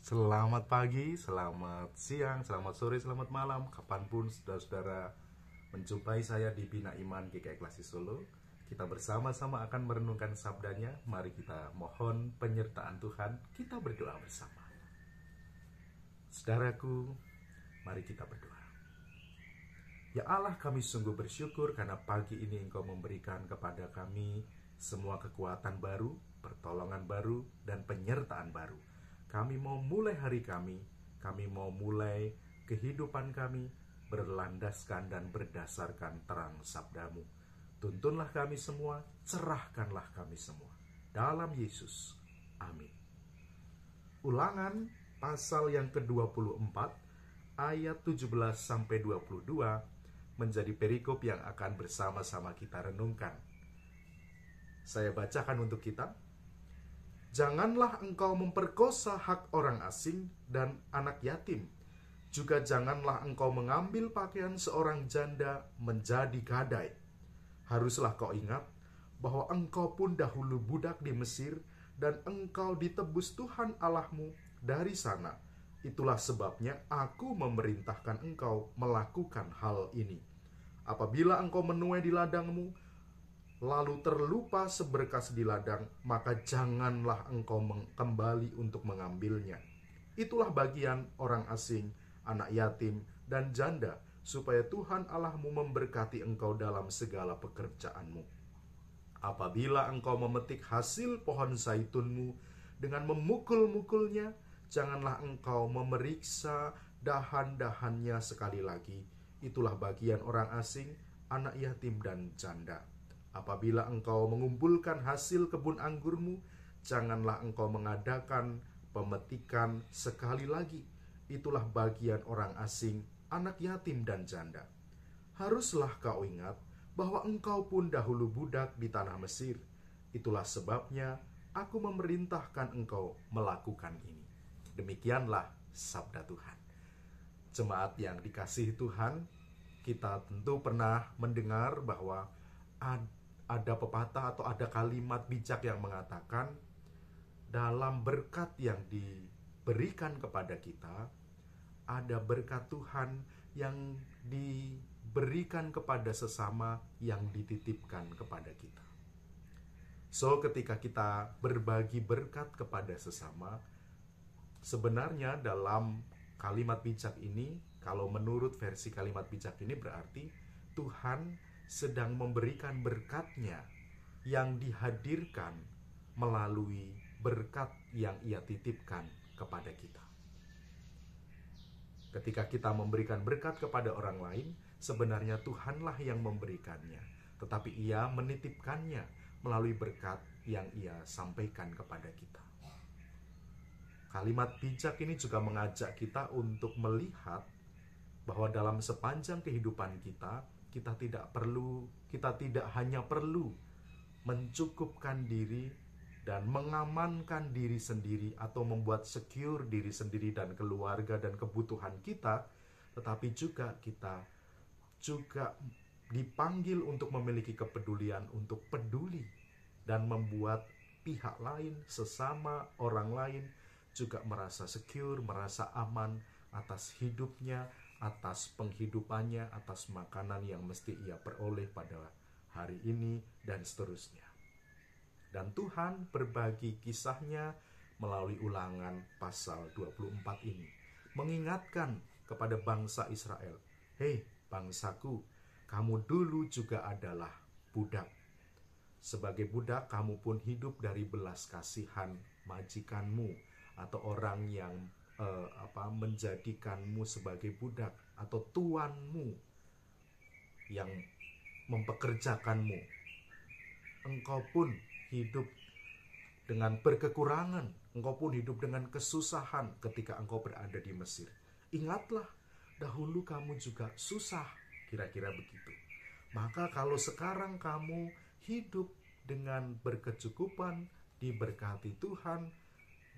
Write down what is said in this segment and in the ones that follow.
Selamat pagi, selamat siang, selamat sore, selamat malam, kapanpun saudara-saudara menjumpai saya di Bina Iman GKI Klasi Solo. Kita bersama-sama akan merenungkan sabdanya. Mari kita mohon penyertaan Tuhan, kita berdoa bersama. Saudaraku, mari kita berdoa. Ya Allah, kami sungguh bersyukur karena pagi ini Engkau memberikan kepada kami semua kekuatan baru, pertolongan baru, dan penyertaan baru. Kami mau mulai hari kami mau mulai kehidupan kami berlandaskan dan berdasarkan terang sabdamu. Tuntunlah kami semua, cerahkanlah kami semua. Dalam Yesus, amin. Ulangan pasal yang ke-24 ayat 17-22 menjadi perikop yang akan bersama-sama kita renungkan. Saya bacakan untuk kita. Janganlah engkau memperkosa hak orang asing dan anak yatim. Juga janganlah engkau mengambil pakaian seorang janda menjadi gadai. Haruslah kau ingat bahwa engkau pun dahulu budak di Mesir, dan engkau ditebus Tuhan Allahmu dari sana. Itulah sebabnya aku memerintahkan engkau melakukan hal ini. Apabila engkau menuai di ladangmu, lalu terlupa seberkas di ladang, maka janganlah engkau kembali untuk mengambilnya. Itulah bagian orang asing, anak yatim, dan janda, supaya Tuhan Allahmu memberkati engkau dalam segala pekerjaanmu. Apabila engkau memetik hasil pohon zaitunmu dengan memukul-mukulnya, janganlah engkau memeriksa dahan-dahannya sekali lagi. Itulah bagian orang asing, anak yatim, dan janda. Apabila engkau mengumpulkan hasil kebun anggurmu, janganlah engkau mengadakan pemetikan sekali lagi. Itulah bagian orang asing, anak yatim, dan janda. Haruslah kau ingat bahwa engkau pun dahulu budak di tanah Mesir. Itulah sebabnya aku memerintahkan engkau melakukan ini. Demikianlah sabda Tuhan. Jemaat yang dikasihi Tuhan, kita tentu pernah mendengar bahwa ada pepatah atau ada kalimat bijak yang mengatakan, dalam berkat yang diberikan kepada kita, ada berkat Tuhan yang diberikan kepada sesama yang dititipkan kepada kita. So, ketika kita berbagi berkat kepada sesama, sebenarnya dalam kalimat bijak ini, kalau menurut versi kalimat bijak ini berarti Tuhan sedang memberikan berkatnya yang dihadirkan melalui berkat yang Ia titipkan kepada kita. Ketika kita memberikan berkat kepada orang lain, sebenarnya Tuhanlah yang memberikannya, tetapi Ia menitipkannya melalui berkat yang Ia sampaikan kepada kita. Kalimat bijak ini juga mengajak kita untuk melihat bahwa dalam sepanjang kehidupan kita tidak hanya perlu mencukupkan diri dan mengamankan diri sendiri atau membuat secure diri sendiri dan keluarga dan kebutuhan kita, tetapi kita juga dipanggil untuk memiliki kepedulian, untuk peduli dan membuat pihak lain, sesama orang lain juga merasa secure, merasa aman atas hidupnya, atas penghidupannya, atas makanan yang mesti ia peroleh pada hari ini, dan seterusnya. Dan Tuhan berbagi kisahnya melalui Ulangan pasal 24 ini, mengingatkan kepada bangsa Israel, "Hei bangsaku, kamu dulu juga adalah budak. Sebagai budak kamu pun hidup dari belas kasihan majikanmu atau orang yang menjadikanmu sebagai budak, atau tuanmu yang mempekerjakanmu. Engkau pun hidup dengan berkekurangan, engkau pun hidup dengan kesusahan ketika engkau berada di Mesir. Ingatlah, dahulu kamu juga susah," kira-kira begitu. Maka kalau sekarang kamu hidup dengan berkecukupan, diberkati Tuhan,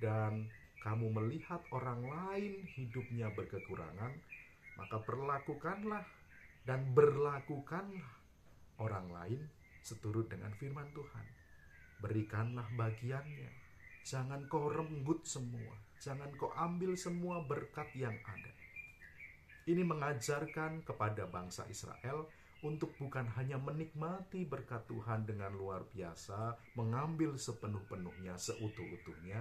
dan kamu melihat orang lain hidupnya berkekurangan, maka perlakukanlah dan berlakukanlah orang lain seturut dengan firman Tuhan. Berikanlah bagiannya, Jangan kau renggut semua, jangan kau ambil semua berkat yang ada. Ini mengajarkan kepada bangsa Israel untuk bukan hanya menikmati berkat Tuhan dengan luar biasa, mengambil sepenuh-penuhnya, seutuh-utuhnya,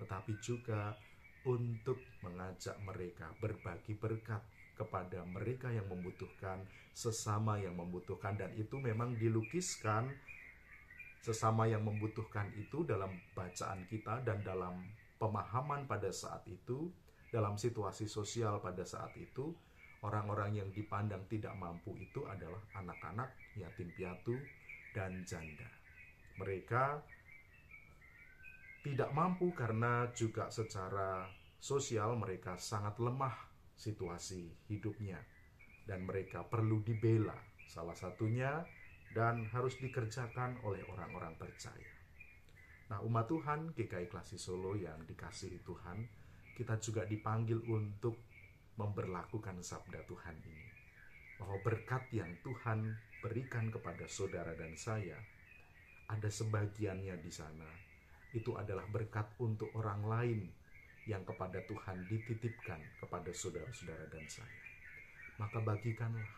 tetapi juga untuk mengajak mereka berbagi berkat kepada mereka yang membutuhkan, sesama yang membutuhkan. Dan itu memang dilukiskan, sesama yang membutuhkan itu dalam bacaan kita dan dalam pemahaman pada saat itu, dalam situasi sosial pada saat itu. Orang-orang yang dipandang tidak mampu itu adalah anak-anak, yatim piatu, dan janda. Mereka tidak mampu karena juga secara sosial mereka sangat lemah situasi hidupnya, dan mereka perlu dibela salah satunya dan harus dikerjakan oleh orang-orang percaya. Nah, umat Tuhan GKI Klasi Solo yang dikasihi Tuhan, kita juga dipanggil untuk memberlakukan sabda Tuhan ini, bahwa berkat yang Tuhan berikan kepada saudara dan saya, ada sebagiannya di sana itu adalah berkat untuk orang lain yang kepada Tuhan dititipkan kepada saudara-saudara dan saya. Maka bagikanlah.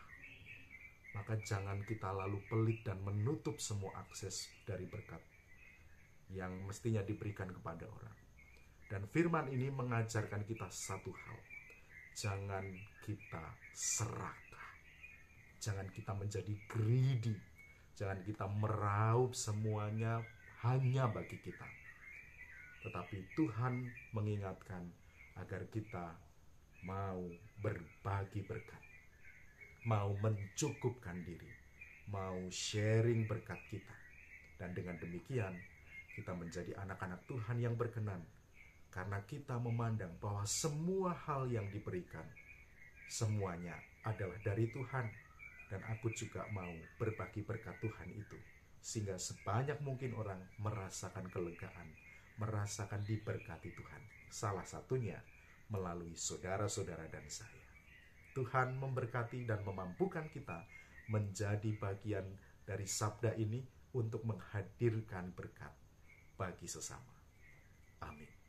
Maka jangan kita lalu pelit dan menutup semua akses dari berkat yang mestinya diberikan kepada orang. Dan firman ini mengajarkan kita satu hal. Jangan kita serakah. Jangan kita menjadi greedy. Jangan kita meraup semuanya hanya bagi kita. Tetapi Tuhan mengingatkan agar kita mau berbagi berkat, mau mencukupkan diri, mau sharing berkat kita. Dan dengan demikian kita menjadi anak-anak Tuhan yang berkenan, karena kita memandang bahwa semua hal yang diberikan, semuanya adalah dari Tuhan. Dan aku juga mau berbagi berkat Tuhan itu, sehingga sebanyak mungkin orang merasakan kelegaan, merasakan diberkati Tuhan. Salah satunya melalui saudara-saudara dan saya. Tuhan memberkati dan memampukan kita menjadi bagian dari sabda ini untuk menghadirkan berkat bagi sesama. Amin.